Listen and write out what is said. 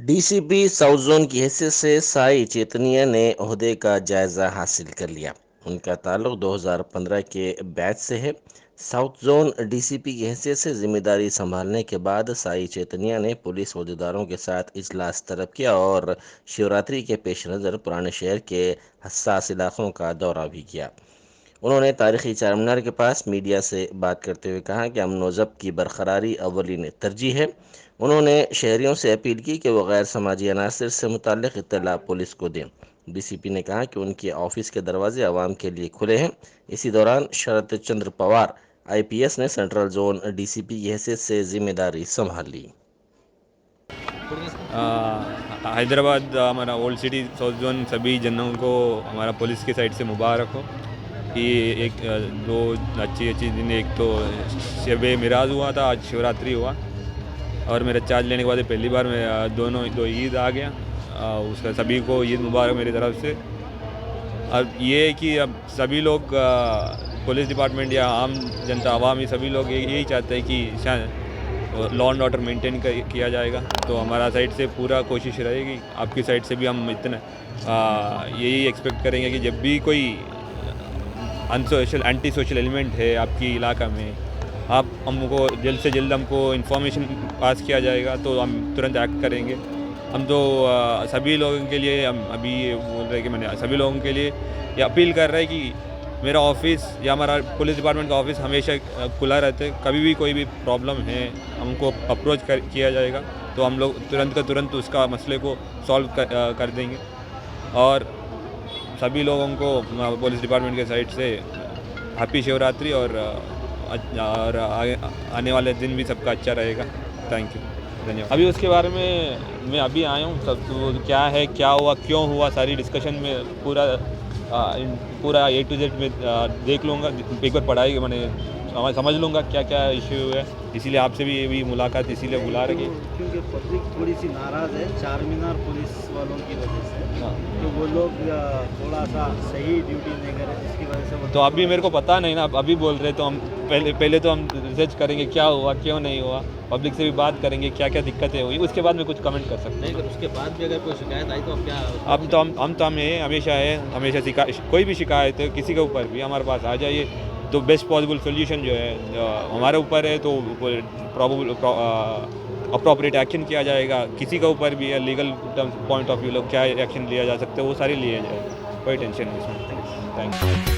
DCP south zone की हैसियत से साई चेतनिया ने ओहदे का जायजा हासिल कर लिया। उनका ताल्लुक 2015 के बैच से है। साउथ जोन डीसीपी की हैसियत से जिम्मेदारी संभालने के बाद साई चेतनिया ने पुलिस अहदेदारों के साथ इजलास तलब किया और शिवरात्रि के पेश नज़र पुराने शहर के हसास इलाकों का दौरा भी किया। उन्होंने तारीखी चारमीनार के पास मीडिया से बात करते हुए कहा कि अमन व ज़ब्त की बरकरारी अवलिन तरजीह है। उन्होंने शहरियों से अपील की कि वह गैर समाजी अनासर से मुतल्लिक़ इत्तला पुलिस को दें। डीसीपी ने कहा कि उनके ऑफिस के दरवाजे आवाम के लिए खुले हैं। इसी दौरान शरद चंद्र पवार आईपीएस ने सेंट्रल जोन डीसीपी की हैसियत से जिम्मेदारी संभाल ली। हैदराबाद हमारा ओल्ड सिटी साउथ जोन सभी जनों को हमारा पुलिस की साइड से मुबारक हो कि एक दो अच्छी दिन। एक तो शब मिराज हुआ था, आज शिवरात्रि हुआ और मेरा चार्ज लेने के बाद पहली बार मैं दो ईद आ गया। उसका सभी को ईद मुबारक मेरी तरफ से। अब ये है कि अब सभी लोग पुलिस डिपार्टमेंट या आम जनता आवाम सभी लोग यही चाहते हैं कि लॉ एंड ऑर्डर मेंटेन किया जाएगा। तो हमारा साइड से पूरा कोशिश रहेगी। आपकी साइड से भी हम इतना यही एक्सपेक्ट करेंगे कि जब भी कोई अनसोशल एंटी सोशल एलिमेंट है आपकी इलाका में, आप हमको जल्द से जल्द हमको इन्फॉर्मेशन पास किया जाएगा तो हम तुरंत एक्ट करेंगे। हम तो सभी लोगों के लिए हम अभी ये बोल रहे हैं कि मैंने सभी लोगों के लिए ये अपील कर रहा है कि मेरा ऑफिस या हमारा पुलिस डिपार्टमेंट का ऑफिस हमेशा खुला रहता है। कभी भी कोई भी प्रॉब्लम है हमको अप्रोच किया जाएगा तो हम लोग तुरंत का तुरंत उसका मसले को सॉल्व कर देंगे। और सभी लोगों को पुलिस डिपार्टमेंट के साइड से हैप्पी शिवरात्रि और आने वाले दिन भी सबका अच्छा रहेगा। थैंक यू, धन्यवाद। अभी उसके बारे में मैं अभी आया हूँ, सब तो क्या है, क्या हुआ, क्यों हुआ, सारी डिस्कशन में पूरा A to Z में देख लूँगा। एक बार पढ़ाई मैंने समझ लूँगा क्या क्या इश्यू है। इसीलिए आपसे भी मुलाकात इसीलिए बुला रही है क्योंकि पब्लिक थोड़ी सी नाराज़ है चारमीनार पुलिस वालों की वजह से। तो वो लोग थोड़ा सा सही ड्यूटी नहीं कर रहे, जिसकी वजह से तो अभी मेरे को पता नहीं ना, अभी बोल रहे तो हम पहले तो हम रिसर्च करेंगे क्या हुआ क्यों नहीं हुआ, पब्लिक से भी बात करेंगे क्या क्या दिक्कतें हुई, उसके बाद में कुछ कमेंट कर सकते हैं। अगर उसके बाद भी अगर कोई शिकायत आई तो आप क्या? हम तो हमेशा कोई भी शिकायत है किसी के ऊपर भी हमारे पास आ जाइए। तो बेस्ट पॉसिबल सोल्यूशन जो है हमारे ऊपर है, तो अप्रोप्रिएट एक्शन किया जाएगा। किसी के ऊपर भी लीगल पॉइंट ऑफ व्यू लोग क्या एक्शन लिया जा सकता है वो सारे लिए जाए, कोई टेंशन नहीं इसमें। Thank you.